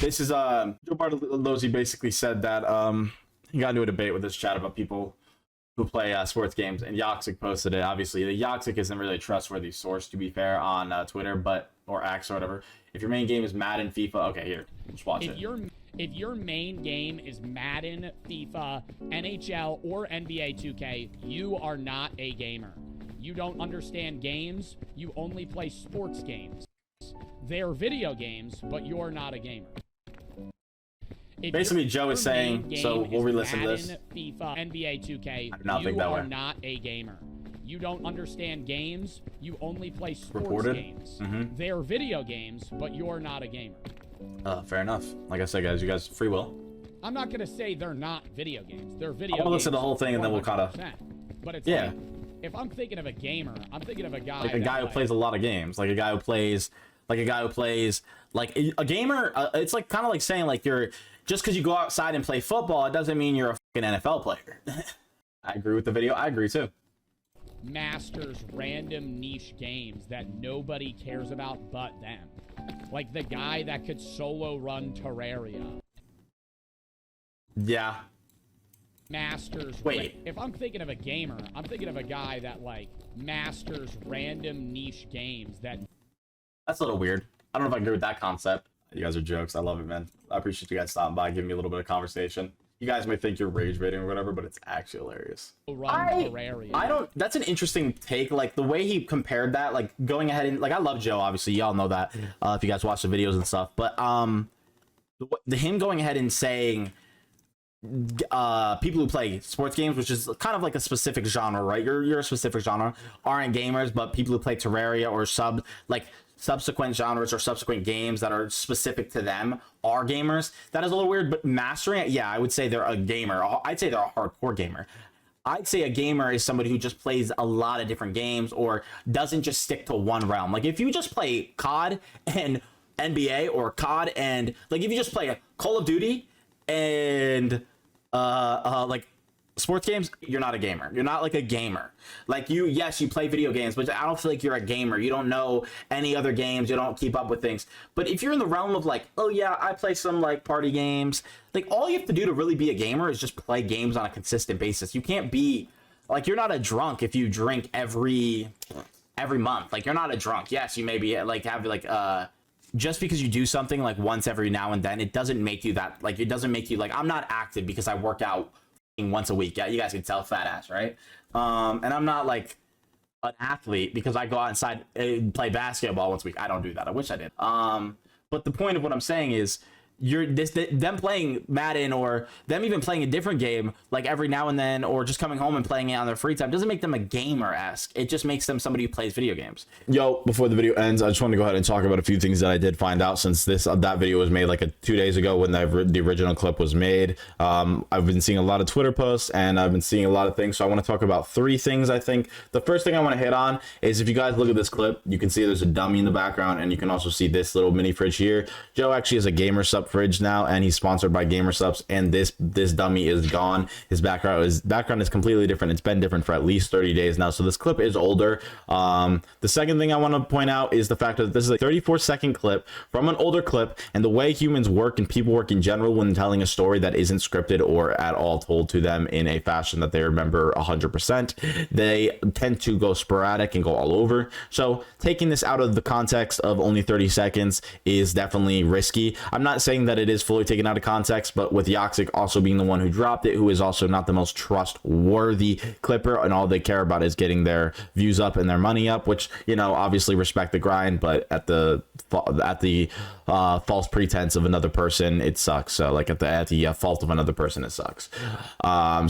This is Joe Bartollozi basically said that he got into a debate with this chat about people who play sports games, and Yoxic posted it. Obviously, the Yoxic isn't really a trustworthy source, to be fair, on Twitter, or X or whatever. If your main game is Madden, FIFA, okay, here, just watch it. If your main game is Madden, FIFA, NHL, or NBA 2K, you are not a gamer. You don't understand games. You only play sports games. They're video games, but you're not a gamer. Basically, Joe is saying, so we'll re-listen to this. FIFA, NBA 2K, I do not think that way. You are not a gamer. You don't understand games. You only play sports Reported? games. They're video games, but you're not a gamer. Fair enough. Like I said, guys, you guys free will. I'm not gonna say they're not video games. They're video games. I'll listen to the whole thing and then we'll kind of. But it's yeah. Like, if I'm thinking of a gamer, I'm thinking of a guy. Like a guy who plays a lot of games. Like a guy who plays. Like a gamer. It's like kind of like saying like you're just because you go outside and play football, it doesn't mean you're a fucking NFL player. I agree with the video. I agree too. Masters random niche games that nobody cares about but them. Like the guy that could solo run Terarria. Yeah. Masters. Wait. If I'm thinking of a gamer, I'm thinking of a guy that like masters random niche games that. That's a little weird. I don't know if I agree with that concept. You guys are jokes. I love it, man. I appreciate you guys stopping by, giving me a little bit of conversation. You guys may think you're rage baiting or whatever, but it's actually hilarious. I don't. That's an interesting take. Like the way he compared that, like going ahead and like I love Joe. Obviously, y'all know that if you guys watch the videos and stuff. But him going ahead and saying people who play sports games, which is kind of like a specific genre, right? You're a specific genre, aren't gamers, but people who play Terraria or subsequent genres or subsequent games that are specific to them are gamers. That is a little weird, but mastering it, yeah, I would say they're a gamer. I'd say they're a hardcore gamer. I'd say a gamer is somebody who just plays a lot of different games or doesn't just stick to one realm. Like if you just play COD and NBA or COD and like if you just play Call of Duty and like sports games, you're not a gamer. You're not like a gamer. Like yes, you play video games, but I don't feel like you're a gamer. You don't know any other games. You don't keep up with things. But if you're in the realm of like, oh yeah, I play some like party games, like all you have to do to really be a gamer is just play games on a consistent basis. You can't be like, you're not a drunk if you drink every month. Like you're not a drunk. Yes, you may be like have like just because you do something like once every now and then, it doesn't make you that, like it doesn't make you like, I'm not active because I work out once a week. Yeah, you guys can tell, fat ass, right? And I'm not like an athlete because I go outside and play basketball once a week. I don't do that. I wish I did. But the point of what I'm saying is them playing Madden or them even playing a different game like every now and then, or just coming home and playing it on their free time, doesn't make them a gamer-esque. It just makes them somebody who plays video games. Yo, before the video ends, I just want to go ahead and talk about a few things that I did find out since that video was made like 2 days ago when the original clip was made. I've been seeing a lot of Twitter posts and I've been seeing a lot of things, so I want to talk about 3 things. I think the first thing I want to hit on is, if you guys look at this clip, you can see there's a dummy in the background, and you can also see this little mini fridge here. Joe actually has a gamer sub fridge now, and he's sponsored by Gamer Subs, and this dummy is gone. His background is completely different. It's been different for at least 30 days now, so this clip is older. The second thing I want to point out is the fact that this is a 34-second clip from an older clip, and the way humans work and people work in general when telling a story that isn't scripted or at all told to them in a fashion that they remember 100%, they tend to go sporadic and go all over. So taking this out of the context of only 30 seconds is definitely risky. I'm not saying that it is fully taken out of context, but with Yoxic also being the one who dropped it, who is also not the most trustworthy clipper, and all they care about is getting their views up and their money up, which, you know, obviously respect the grind, but at the false pretense of another person, it sucks. So like at the fault of another person, it sucks.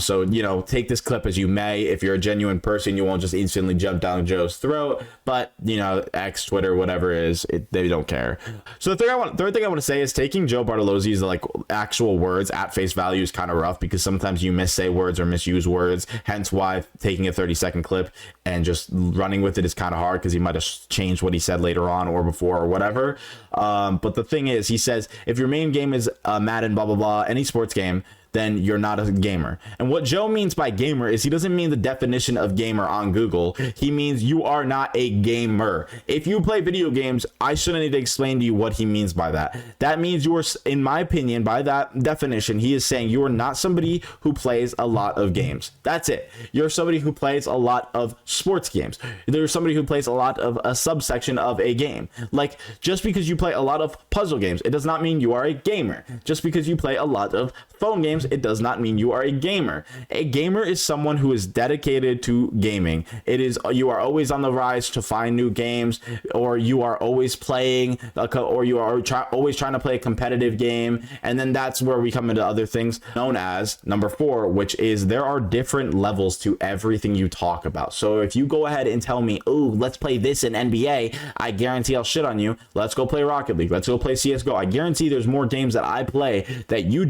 So, you know, take this clip as you may. If you're a genuine person, you won't just instantly jump down Joe's throat, but you know, X, Twitter, whatever it is, they don't care. So third thing I want to say is, taking Joe Bartollozi's like actual words at face value is kind of rough, because sometimes you missay words or misuse words, hence why taking a 30-second clip and just running with it is kind of hard because he might have changed what he said later on or before or whatever. But the thing is, he says, if your main game is Madden, blah, blah, blah, any sports game, then you're not a gamer. And what Joe means by gamer is he doesn't mean the definition of gamer on Google. He means you are not a gamer. If you play video games, I shouldn't need to explain to you what he means by that. That means you are, in my opinion, by that definition, he is saying you are not somebody who plays a lot of games. That's it. You're somebody who plays a lot of sports games. There's somebody who plays a lot of a subsection of a game. Like, just because you play a lot of puzzle games, it does not mean you are a gamer. Just because you play a lot of phone games, it does not mean you are a gamer. A gamer is someone who is dedicated to gaming. It is, you are always on the rise to find new games, or you are always playing, or you are always trying to play a competitive game. And then that's where we come into other things known as number 4, which is there are different levels to everything you talk about. So if you go ahead and tell me, oh, let's play this in NBA, I guarantee I'll shit on you. Let's go play Rocket League. Let's go play CSGO. I guarantee there's more games that I play that you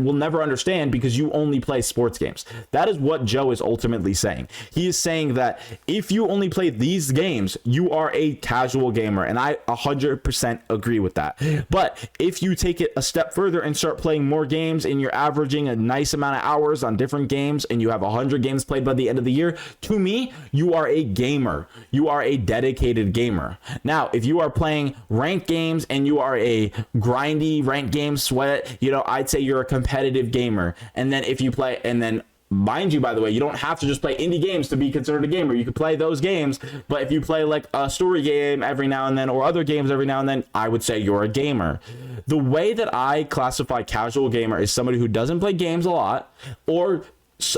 will never understand because you only play sports games. That is what Joe is ultimately saying. He is saying that if you only play these games, you are a casual gamer, and I 100% agree with that. But if you take it a step further and start playing more games, and you're averaging a nice amount of hours on different games, and you have 100 games played by the end of the year, to me, you are a gamer. You are a dedicated gamer. Now, if you are playing ranked games and you are a grindy ranked game sweat, I'd say you're a competitive gamer. And then if you play, and then mind you, by the way, you don't have to just play indie games to be considered a gamer. You could play those games, but if you play like a story game every now and then, or other games every now and then, I would say you're a gamer. The way that I classify casual gamer is somebody who doesn't play games a lot, or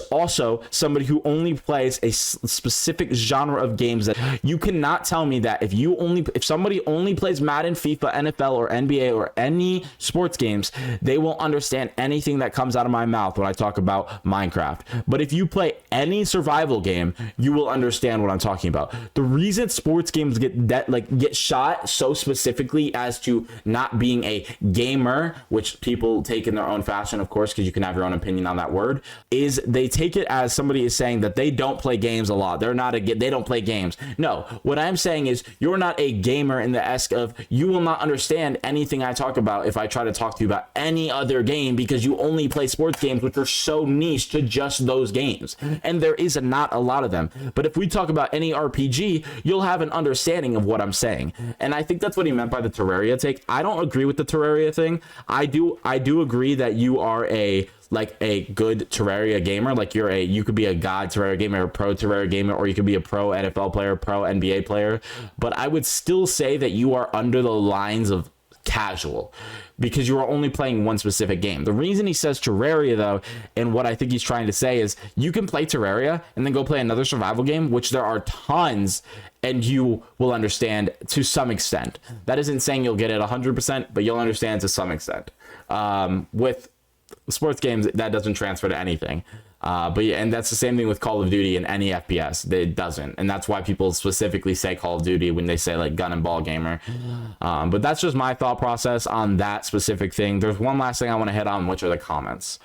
also somebody who only plays a specific genre of games. That you cannot tell me that if somebody only plays Madden, FIFA, NFL, or NBA, or any sports games, they won't understand anything that comes out of my mouth when I talk about Minecraft. But if you play any survival game, you will understand what I'm talking about. The reason sports games get shot so specifically as to not being a gamer, which people take in their own fashion, of course, because you can have your own opinion on that word, is they take it as somebody is saying that they don't play games a lot. They don't play games. No, what I'm saying is you're not a gamer in the esque of you will not understand anything I talk about if I try to talk to you about any other game, because you only play sports games, which are so niche to just those games. And there is not a lot of them. But if we talk about any RPG, you'll have an understanding of what I'm saying. And I think that's what he meant by the Terarria take. I don't agree with the Terarria thing. I do agree that you are a good Terarria gamer. Like you could be a god Terarria gamer, a pro Terarria gamer, or you could be a pro NFL player, pro NBA player. But I would still say that you are under the lines of casual, because you are only playing one specific game. The reason he says Terarria, though, and what I think he's trying to say is you can play Terarria and then go play another survival game, which there are tons, and you will understand to some extent. That isn't saying you'll get it 100%, but you'll understand to some extent. With sports games, that doesn't transfer to anything. But yeah, and that's the same thing with Call of Duty and any FPS. It doesn't, and that's why people specifically say Call of Duty when they say like gun and ball gamer. But that's just my thought process on that specific thing. There's one last thing I want to hit on, which are the comments.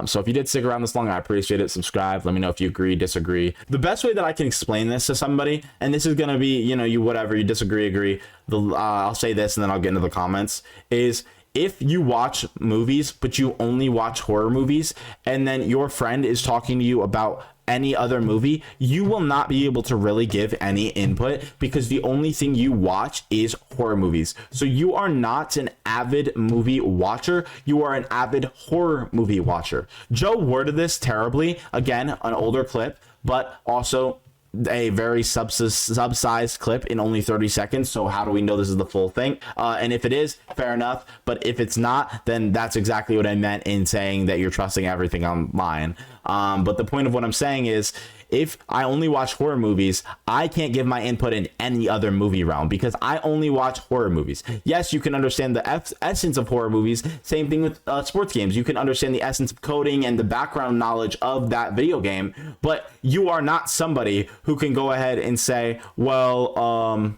So if you did stick around this long, I appreciate it. Subscribe. Let me know if you agree, disagree. The best way that I can explain this to somebody, and this is gonna be, you disagree, agree. I'll say this, and then I'll get into the comments. Is if you watch movies, but you only watch horror movies, and then your friend is talking to you about any other movie, you will not be able to really give any input, because the only thing you watch is horror movies. So you are not an avid movie watcher. You are an avid horror movie watcher. Joe worded this terribly. Again, an older clip, but also a very subsized clip in only 30 seconds. So how do we know this is the full thing? And if it is, fair enough. But if it's not, then that's exactly what I meant in saying that you're trusting everything online. But the point of what I'm saying is, if I only watch horror movies, I can't give my input in any other movie realm, because I only watch horror movies. Yes, you can understand the essence of horror movies. Same thing with sports games. You can understand the essence of coding and the background knowledge of that video game, but you are not somebody who can go ahead and say, well,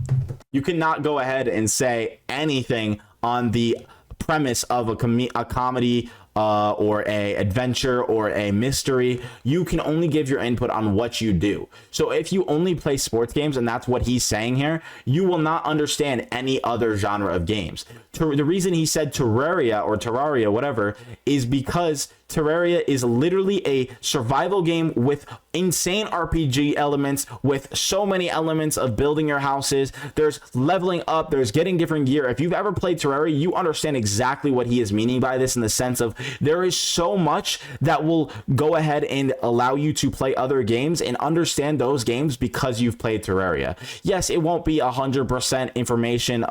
you cannot go ahead and say anything on the premise of a comedy or a adventure or a mystery. You can only give your input on what you do. So if you only play sports games, and that's what he's saying here, you will not understand any other genre of games. The reason he said Terarria, whatever, is because Terraria is literally a survival game with insane RPG elements, with so many elements of building your houses. There's leveling up, there's getting different gear. If you've ever played Terraria, you understand exactly what he is meaning by this, in the sense of there is so much that will go ahead and allow you to play other games and understand those games because you've played Terraria. Yes, it won't be 100% information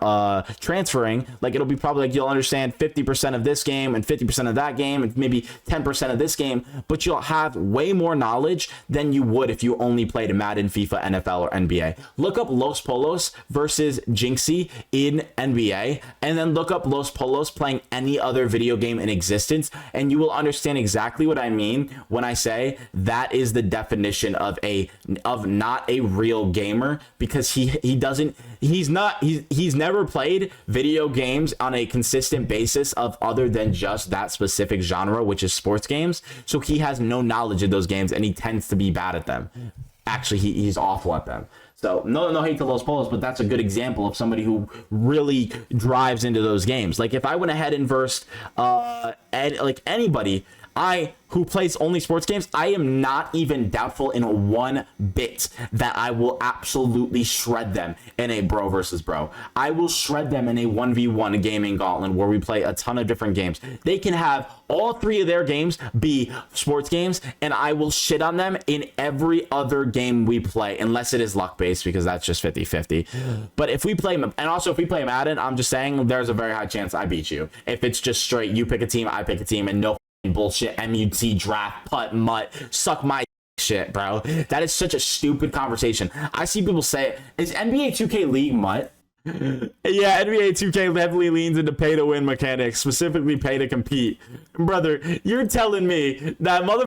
transferring. Like, it'll be probably like you'll understand 50% of this game and 50% of that game and maybe 10% of this game, but you'll have way more knowledge than you would if you only played Madden, FIFA, NFL, or NBA. Look up Los Pollos versus Jinxie in NBA, and then look up Los Pollos playing any other video game in existence, and you will understand exactly what I mean when I say that is the definition of not a real gamer, because he's never played video games on a consistent basis of other than just that specific genre, which is sports games. So he has no knowledge of those games, and he tends to be bad at them. Actually, he's awful at them. So no hate to Los Pollos, but that's a good example of somebody who really drives into those games. Like, if I went ahead and versed like anybody who plays only sports games, I am not even doubtful in one bit that I will absolutely shred them in a bro versus bro. I will shred them in a 1v1 gaming gauntlet where we play a ton of different games. They can have all three of their games be sports games, and I will shit on them in every other game we play, unless it is luck based, because that's just 50-50. But if we play, and also if we play Madden, I'm just saying there's a very high chance I beat you. If it's just straight, you pick a team, I pick a team, and no bullshit MUT draft putt mutt suck my shit, bro. That is such a stupid conversation. I see people say, is NBA 2K League mutt? Yeah, NBA 2K heavily leans into pay to win mechanics, specifically pay to compete. Brother, you're telling me that motherfucker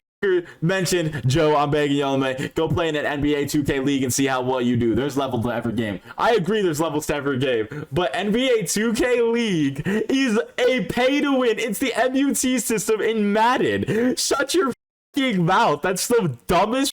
mentioned, Joe, I'm begging you, man, go play in an NBA 2K League and see how well you do. There's levels to every game. I agree there's levels to every game, but NBA 2K League is a pay to win. It's the MUT system in Madden. Shut your fucking mouth. That's the dumbest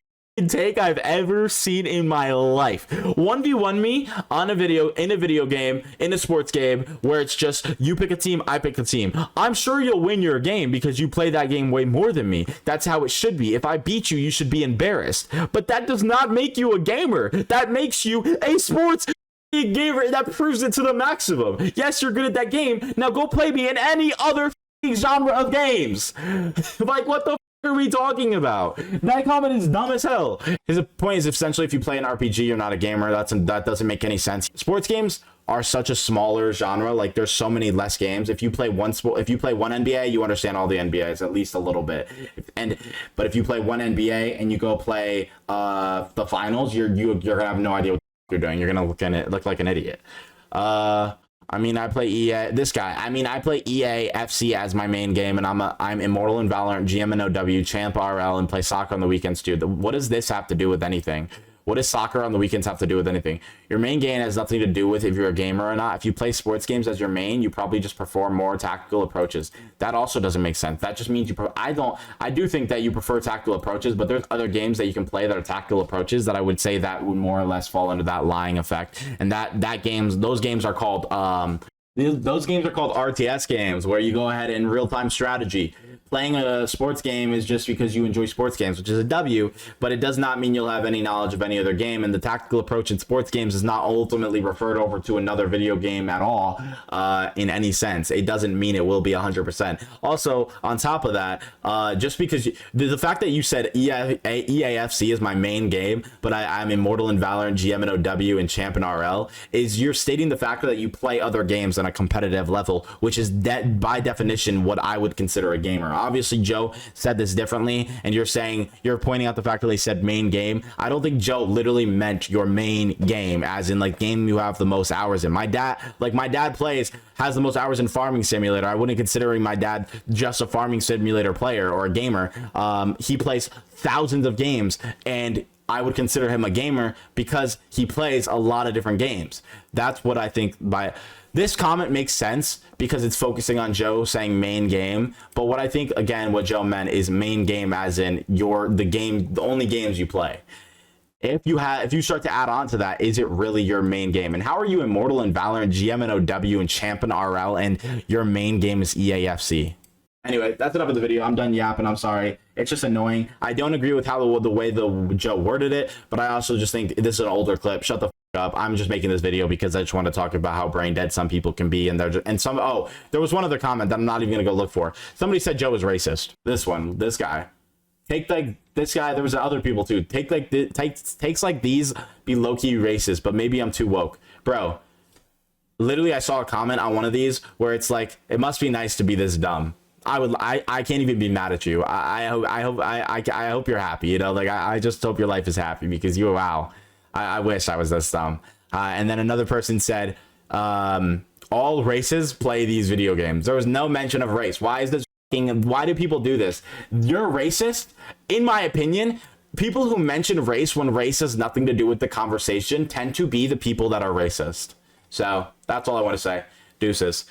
take I've ever seen in my life. 1v1 me on a video game, in a sports game, where it's just you pick a team, I pick a team. I'm sure you'll win your game because you play that game way more than me. That's how it should be. If I beat you, you should be embarrassed. But that does not make you a gamer. That makes you a sports gamer. That proves it to the maximum. Yes, you're good at that game. Now go play me in any other genre of games. Like, what the are we talking about? That comment is dumb as hell. His point is essentially, if you play an RPG, you're not a gamer. That doesn't make any sense. Sports games are such a smaller genre. Like, there's so many less games. If you play one NBA, you understand all the NBAs at least a little bit. But if you play one NBA and you go play the finals, you're gonna have no idea what you're doing. You're gonna look like an idiot. I mean, I play EA. I play EA FC as my main game, and I'm Immortal in Valorant, GM&OW, Champ RL, and play soccer on the weekends too. What does this have to do with anything? What does soccer on the weekends have to do with anything? Your main game has nothing to do with if you're a gamer or not. If you play sports games as your main, you probably just prefer more tactical approaches. That also doesn't make sense. That just means I do think that you prefer tactical approaches, but there's other games that you can play that are tactical approaches that I would say that would more or less fall under that lying effect. And those games are called RTS games, where you go ahead in real-time strategy. Playing a sports game is just because you enjoy sports games, which is a W, but it does not mean you'll have any knowledge of any other game. And the tactical approach in sports games is not ultimately referred over to another video game at all, in any sense. It doesn't mean it will be 100%. Also, on top of that, just because the fact that you said EAFC is my main game, but I'm Immortal in Valorant, GM&OW, and Champ and RL, is you're stating the fact that you play other games on a competitive level, which is by definition what I would consider a gamer. Obviously, Joe said this differently, and you're pointing out the fact that they said main game. I don't think Joe literally meant your main game, as in like game you have the most hours in. My dad has the most hours in Farming Simulator. I wouldn't consider my dad just a Farming Simulator player or a gamer. He plays thousands of games, and I would consider him a gamer because he plays a lot of different games. That's what I think by this comment makes sense because it's focusing on Joe saying main game. But what I think, again, what Joe meant is main game as in the only games you play. If you start to add on to that, is it really your main game? And how are you Immortal in Valorant, GMNOW, and Champion RL, and your main game is EAFC? Anyway, that's enough of the video. I'm done yapping. I'm sorry. It's just annoying. I don't agree with how the way Joe worded it, but I also just think this is an older clip. Shut the up. I'm just making this video because I just want to talk about how brain dead some people can be, and there was one other comment that I'm not even gonna go look for. Somebody said Joe was racist. This guy. Take like this guy. There was other people too. Takes like these be low-key racist, but maybe I'm too woke, bro. Literally, I saw a comment on one of these where it's like, it must be nice to be this dumb. I can't even be mad at you. I hope you're happy. You know, like I just hope your life is happy because wow. I wish I was this dumb. And then another person said, all races play these video games. There was no mention of race. Why do people do this? You're racist? In my opinion, people who mention race when race has nothing to do with the conversation tend to be the people that are racist. So that's all I want to say. Deuces.